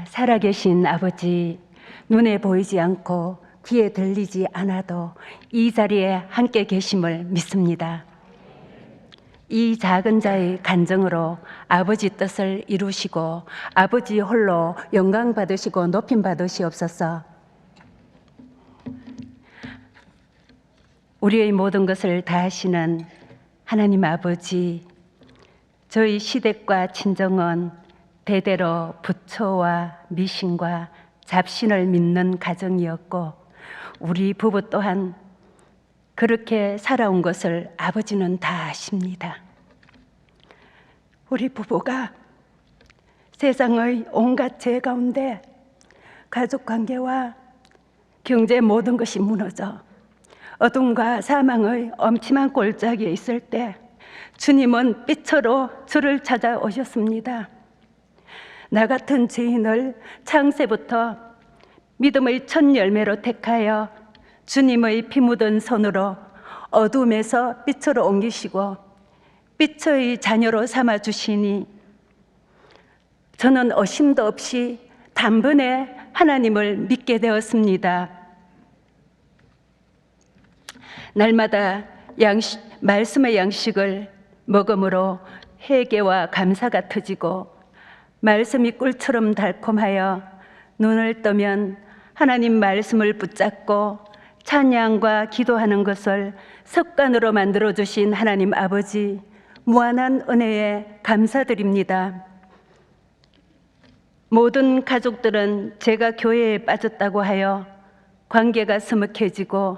살아계신 아버지, 눈에 보이지 않고 귀에 들리지 않아도 이 자리에 함께 계심을 믿습니다. 이 작은 자의 간증으로 아버지 뜻을 이루시고 아버지 홀로 영광 받으시고 높임 받으시옵소서. 우리의 모든 것을 다하시는 하나님 아버지, 저희 시댁과 친정은 대대로 부처와 미신과 잡신을 믿는 가정이었고 우리 부부 또한 그렇게 살아온 것을 아버지는 다 아십니다. 우리 부부가 세상의 온갖 죄 가운데 가족관계와 경제 모든 것이 무너져 어둠과 사망의 엄침한 골짜기에 있을 때 주님은 빛으로 저를 찾아오셨습니다. 나 같은 죄인을 창세부터 믿음의 첫 열매로 택하여 주님의 피 묻은 손으로 어둠에서 빛으로 옮기시고 빛의 자녀로 삼아주시니 저는 의심도 없이 단번에 하나님을 믿게 되었습니다. 날마다 말씀의 양식을 먹음으로 회개와 감사가 터지고 말씀이 꿀처럼 달콤하여 눈을 뜨면 하나님 말씀을 붙잡고 찬양과 기도하는 것을 습관으로 만들어주신 하나님 아버지, 무한한 은혜에 감사드립니다. 모든 가족들은 제가 교회에 빠졌다고 하여 관계가 서먹해지고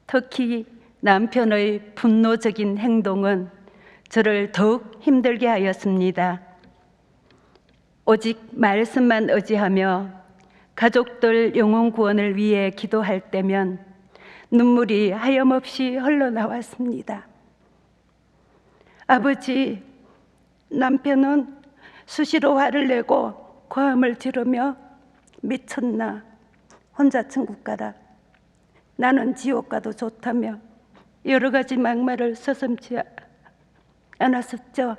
특히 남편의 분노적인 행동은 저를 더욱 힘들게 하였습니다. 오직 말씀만 의지하며 가족들 영혼 구원을 위해 기도할 때면 눈물이 하염없이 흘러나왔습니다. 아버지, 남편은 수시로 화를 내고 고함을 지르며 미쳤나, 혼자 천국 가라, 나는 지옥 가도 좋다며 여러 가지 막말을 서슴지 않았었죠.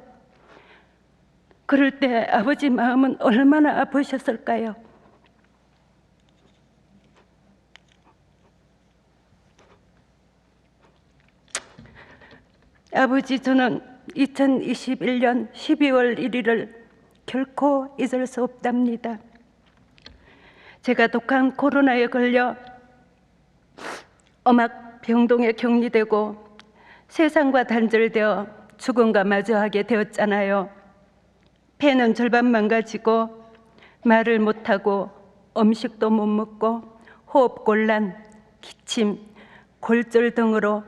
그럴 때 아버지 마음은 얼마나 아프셨을까요? 아버지, 저는 2021년 12월 1일을 결코 잊을 수 없답니다. 제가 독한 코로나에 걸려 엄학병동에 격리되고 세상과 단절되어 죽음과 마주하게 되었잖아요. 폐는 절반 망가지고 말을 못하고 음식도 못 먹고 호흡곤란, 기침, 골절 등으로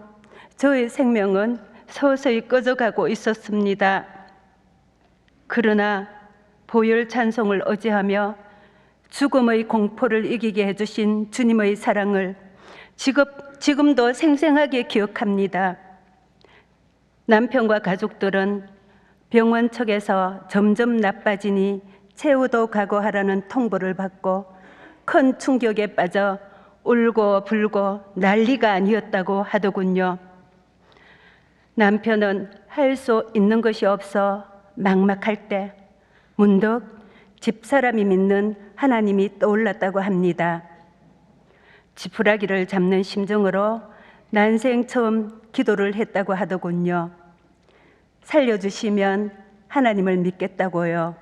저의 생명은 서서히 꺼져가고 있었습니다. 그러나 보혈 찬송을 의지하며 죽음의 공포를 이기게 해주신 주님의 사랑을 지금도 생생하게 기억합니다. 남편과 가족들은 병원 측에서 점점 나빠지니 최후도 각오하라는 통보를 받고 큰 충격에 빠져 울고 불고 난리가 아니었다고 하더군요. 남편은 할 수 있는 것이 없어 막막할 때 문득 집사람이 믿는 하나님이 떠올랐다고 합니다. 지푸라기를 잡는 심정으로 난생 처음 기도를 했다고 하더군요. 살려주시면 하나님을 믿겠다고요.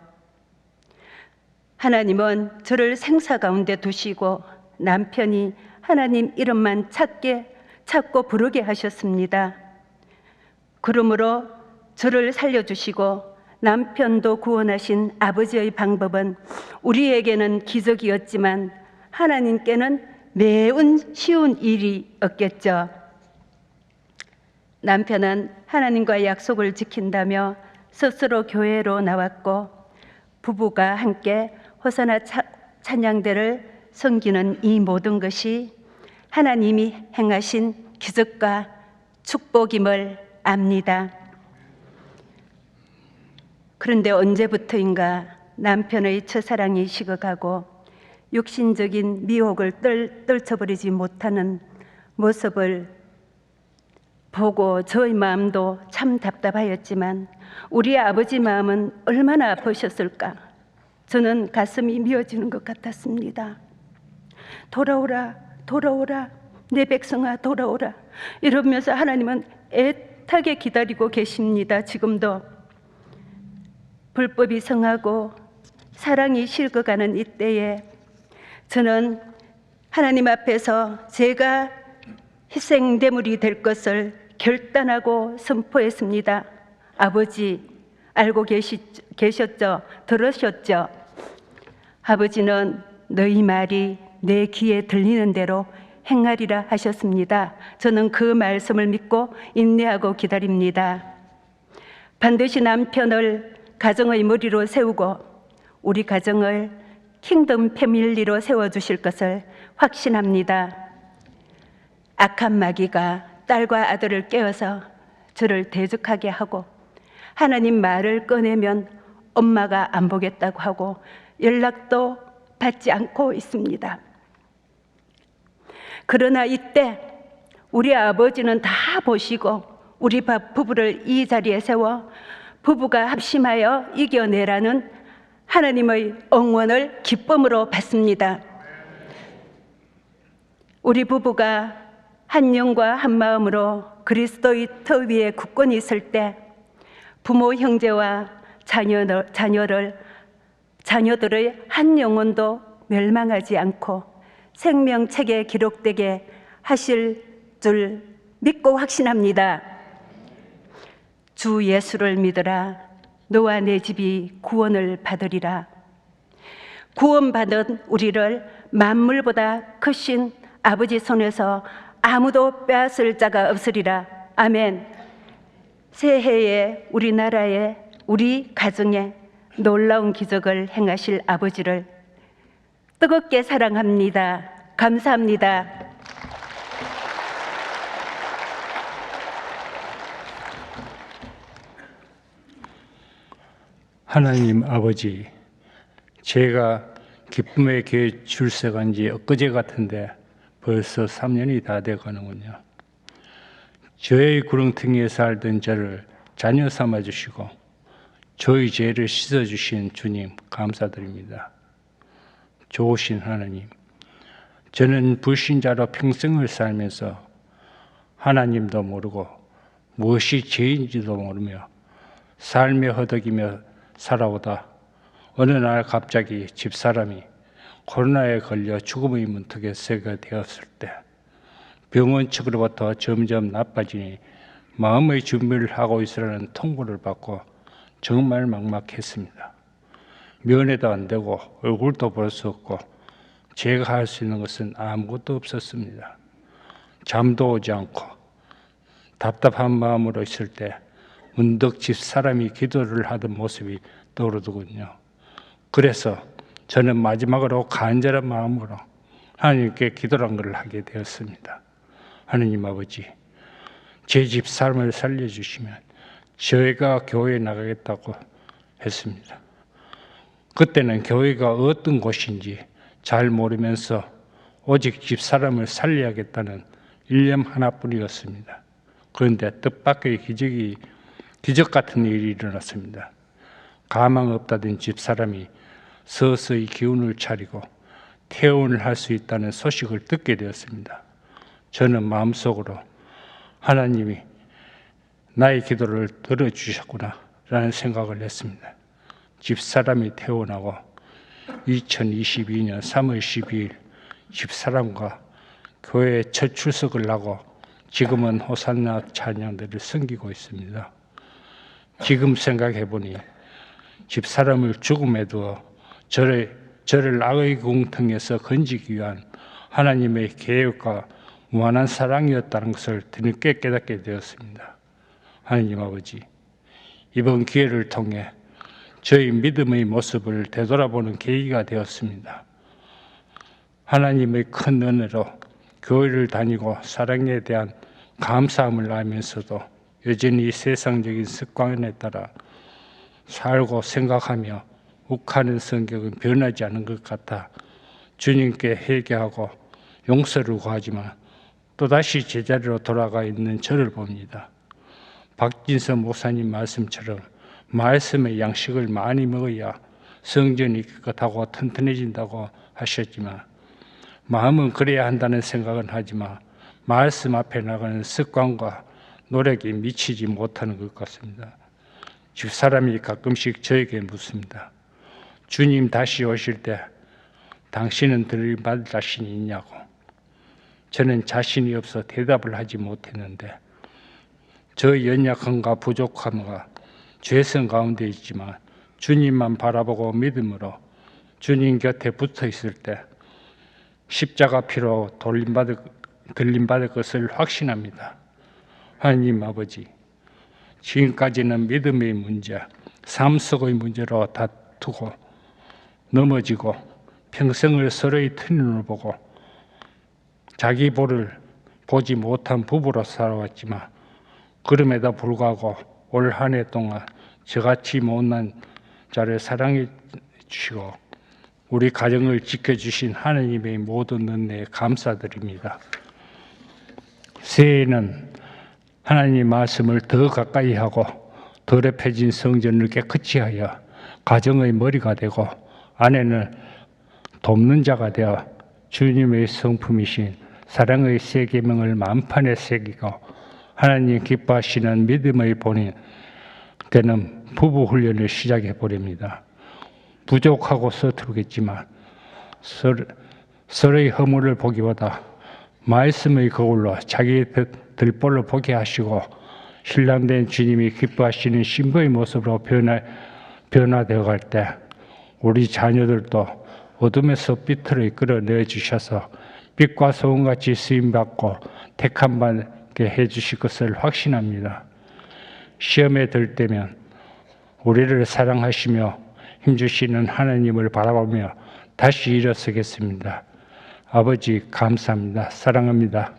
하나님은 저를 생사 가운데 두시고 남편이 하나님 이름만 찾고 부르게 하셨습니다. 그러므로 저를 살려주시고 남편도 구원하신 아버지의 방법은 우리에게는 기적이었지만 하나님께는 매우 쉬운 일이었겠죠. 남편은 하나님과 약속을 지킨다며 스스로 교회로 나왔고 부부가 함께 호사나 찬양대를 섬기는 이 모든 것이 하나님이 행하신 기적과 축복임을 압니다. 그런데 언제부터인가 남편의 첫사랑이 식어가고 육신적인 미혹을 떨쳐버리지 못하는 모습을 보고 저의 마음도 참 답답하였지만 우리 아버지 마음은 얼마나 아프셨을까. 저는 가슴이 미어지는 것 같았습니다. 돌아오라, 돌아오라, 내 백성아 돌아오라, 이러면서 하나님은 애타게 기다리고 계십니다. 지금도 불법이 성하고 사랑이 식어가는 이때에 저는 하나님 앞에서 제가 희생대물이 될 것을 결단하고 선포했습니다. 아버지, 알고 계셨죠? 들으셨죠? 아버지는 너희 말이 내 귀에 들리는 대로 행하리라 하셨습니다. 저는 그 말씀을 믿고 인내하고 기다립니다. 반드시 남편을 가정의 머리로 세우고 우리 가정을 킹덤 패밀리로 세워주실 것을 확신합니다. 악한 마귀가 딸과 아들을 깨워서 저를 대적하게 하고 하나님 말을 꺼내면 엄마가 안 보겠다고 하고 연락도 받지 않고 있습니다. 그러나 이때 우리 아버지는 다 보시고 우리 부부를 이 자리에 세워 부부가 합심하여 이겨내라는 하나님의 응원을 기쁨으로 받습니다. 우리 부부가 한 영과 한 마음으로 그리스도의 터 위에 굳건히 있을 때 부모 형제와 자녀들의 한 영혼도 멸망하지 않고 생명책에 기록되게 하실 줄 믿고 확신합니다. 주 예수를 믿으라. 너와 내 집이 구원을 받으리라. 구원받은 우리를 만물보다 크신 아버지 손에서 아무도 빼앗을 자가 없으리라. 아멘. 새해에 우리나라에 우리 가정에 놀라운 기적을 행하실 아버지를 뜨겁게 사랑합니다. 감사합니다. 하나님 아버지, 제가 기쁨의 교회 출석한 지 엊그제 같은데 벌써 3년이 다 돼가는군요. 저의 구렁텅이에 살던 저를 자녀 삼아주시고 저의 죄를 씻어주신 주님 감사드립니다. 좋으신 하나님, 저는 불신자로 평생을 살면서 하나님도 모르고 무엇이 죄인지도 모르며 삶에 허덕이며 살아오다 어느 날 갑자기 집사람이 코로나에 걸려 죽음의 문턱에 서게 되었을 때 병원 측으로부터 점점 나빠지니 마음의 준비를 하고 있으라는 통보를 받고 정말 막막했습니다. 면회도 안 되고 얼굴도 볼 수 없고 제가 할 수 있는 것은 아무것도 없었습니다. 잠도 오지 않고 답답한 마음으로 있을 때 문득 집사람이 기도를 하던 모습이 떠오르더군요. 그래서 저는 마지막으로 간절한 마음으로 하나님께 기도를 하게 되었습니다. 하느님 아버지, 제 집사람을 살려주시면 저희가 교회에 나가겠다고 했습니다. 그때는 교회가 어떤 곳인지 잘 모르면서 오직 집사람을 살려야겠다는 일념 하나뿐이었습니다. 그런데 뜻밖의 기적 같은 일이 일어났습니다. 가망 없다던 집사람이 서서히 기운을 차리고 퇴원을 할 수 있다는 소식을 듣게 되었습니다. 저는 마음속으로 하나님이 나의 기도를 들어주셨구나 라는 생각을 했습니다. 집사람이 퇴원하고 2022년 3월 12일 집사람과 교회에 첫 출석을 하고 지금은 호산나 찬양들을 섬기고 있습니다. 지금 생각해 보니 집사람을 죽음에 두어 저를 악의 공통에서 건지기 위한 하나님의 계획과 무한한 사랑이었다는 것을 뒤늦게 깨닫게 되었습니다. 하나님 아버지, 이번 기회를 통해 저희 믿음의 모습을 되돌아보는 계기가 되었습니다. 하나님의 큰 은혜로 교회를 다니고 사랑에 대한 감사함을 알면서도 여전히 세상적인 습관에 따라 살고 생각하며 욱하는 성격은 변하지 않은 것 같아 주님께 회개하고 용서를 구하지만 또다시 제자리로 돌아가 있는 저를 봅니다. 박진서 목사님 말씀처럼 말씀의 양식을 많이 먹어야 성전이 깨끗하고 튼튼해진다고 하셨지만 마음은 그래야 한다는 생각은 하지만 말씀 앞에 나가는 습관과 노력이 미치지 못하는 것 같습니다. 집사람이 가끔씩 저에게 묻습니다. 주님 다시 오실 때 당신은 들림받을 자신이 있냐고. 저는 자신이 없어 대답을 하지 못했는데 저 연약함과 부족함과 죄성 가운데 있지만 주님만 바라보고 믿음으로 주님 곁에 붙어 있을 때 십자가 피로 들림받을 것을 확신합니다. 하나님 아버지, 지금까지는 믿음의 문제, 삶 속의 문제로 다투고 넘어지고 평생을 서로의 틀눈을 보고 자기 볼을 보지 못한 부부로 살아왔지만 그럼에도 불구하고 올 한 해 동안 저같이 못난 자를 사랑해 주시고 우리 가정을 지켜주신 하나님의 모든 은혜에 감사드립니다. 새해에는 하나님 말씀을 더 가까이 하고 더럽혀진 성전을 깨끗이 하여 가정의 머리가 되고 아내는 돕는 자가 되어 주님의 성품이신 사랑의 세 계명을 만판에 새기고 하나님 기뻐하시는 믿음의 본인 되는 부부 훈련을 시작해 보렵니다. 부족하고 서투르겠지만 서로의 허물을 보기보다 말씀의 거울로 자기의 들볼로 보게 하시고 신랑된 주님이 기뻐하시는 신부의 모습으로 변화되어 갈 때 우리 자녀들도 어둠에서 빛으로 이끌어내 주셔서 빛과 소금같이 쓰임받고 택함 받게 해주실 것을 확신합니다. 시험에 들 때면 우리를 사랑하시며 힘주시는 하나님을 바라보며 다시 일어서겠습니다. 아버지 감사합니다. 사랑합니다.